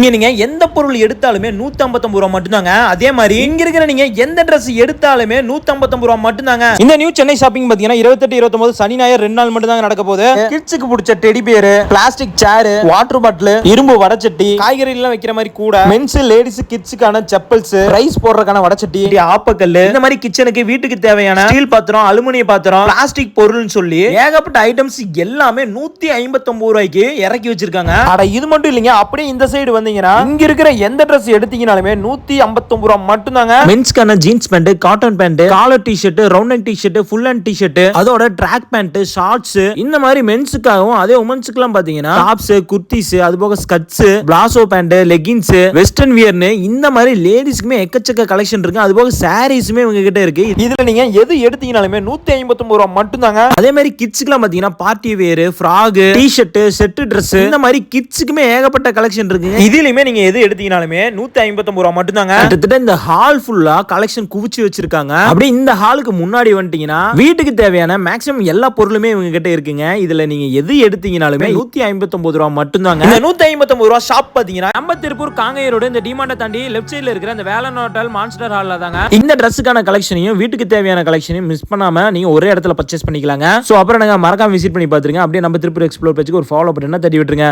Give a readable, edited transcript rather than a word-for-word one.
நீங்க எந்த பொருள் எடுத்தாலுமே 159 ரூபா மட்டும்தாங்க. அதே மாதிரி இங்க இருக்கிற நீங்க எந்த Dress எடுத்தாலுமே 159 ரூபா மட்டும்தாங்க. இந்த நியூ சென்னை ஷாப்பிங் பாத்தீங்கன்னா 28, 29 சனி ஞாயிறு 2 நாள் மட்டும் தாங்க நடக்க போகுது. கிட்ஸுக்கு பிடிச்ச teddy bear, plastic chair, water bottle, இரும்பு வடச்சட்டி, காய்கறி எல்லாம் வைக்கிற மாதிரி கூட, மென்ஸ் லேடிஸ் கிட்ஸுக்கான செப்பல்ஸ், ரைஸ் போடுறதுக்கான வடச்சட்டி, ஆப்பக்கல்லு, இந்த மாதிரி கிச்சனுக்கு வீட்டுக்கு தேவையான ஸ்டீல் பாத்திரம், அலுமினிய பாத்திரம், பிளாஸ்டிக் பொருள்னு சொல்லி ஏகப்பட்ட ஐட்டம்ஸ் எல்லாமே 159 ரூபாய்க்கு இறக்கி வச்சிருக்காங்க. அட இது மட்டும் இல்லைங்க, அப்படியே இந்த சைடு வந்து இங்க இருக்கிற எந்த Dress எடுத்தீங்கனாலுமே 159 ரூபாய் மட்டும் தாங்க. மென்ஸ்க்கான jeans pant, cotton pant, collar T-shirt, round neck T-shirt, full hand T-shirt, அதோட ட்ராக் பேண்ட், ஷார்ட்ஸ், இந்த மாதிரி மென்ஸ்க்காகவும் அதே உமன்ஸ்க்குலாம் பாத்தீங்கன்னா டாப்ஸ், குர்த்திஸ், அது போக skirts, palazzo pant, leggings, western வியர்னு இந்த மாதிரி லேடிஸ்க்குமே எக்கச்சக்க கலெக்ஷன் இருக்கு. அது போக சாரீஸ்மே உங்க கிட்ட இருக்கு. இதுல நீங்க எது எடுத்தீங்கனாலுமே 159 ரூபாய் மட்டும் தாங்க. அதே மாதிரி கிட்ஸ்க்குலாம் பாத்தீங்கன்னா party wear, frock, T-shirt, set Dress, இந்த மாதிரி கிட்ஸ்க்குமே ஏகப்பட்ட கலெக்ஷன் இருக்கு. இதுலயுமே நீங்க எது எடுத்தீங்கனாலுமே 159 ரூபாய் மட்டும் தாங்க. கிட்டத்தட்ட இந்த ஹால் ஃபுல்லா கலெக்ஷன் குவிச்சு வச்சிருக்காங்க. அப்படியே இந்த ஹாலுக்கு முன்னாடி வந்துட்டீங்கன்னா வீட்டுக்கு தேவையான மேக்ஸிமம் எல்லா பொருளுமே இவங்க கிட்ட இருக்குங்க. இதுல நீங்க எது எடுத்தீங்கனாலுமே 159 ரூபாய் மட்டும் தாங்க. இந்த 159 ரூபாய் ஷாப் பாத்தீங்கன்னா நம்ம திருப்பூர் காங்கேய ரோடு இந்த டிமாண்ட தாண்டி லெஃப்ட் சைடுல இருக்கிற அந்த வேலன் ஹோட்டல் மான்ஸ்டர் ஹால்ல தாங்க. இந்த Dressக்கான கலெக்ஷனையும் வீட்டுக்கு தேவையான கலெக்ஷனையும் மிஸ் பண்ணாம நீங்க ஒரே இடத்துல பர்ச்சேஸ் பண்ணிக்கலாங்க. சோ அப்புறம் நாங்க மறக்காம விசிட் பண்ணி பாத்துருங்க. அப்படியே நம்ம திருப்பூர் எக்ஸ்ப்ளோர் பேஜ்க்கு ஒரு ஃபாலோ பட்டனை தட்டி விட்டுருங்க.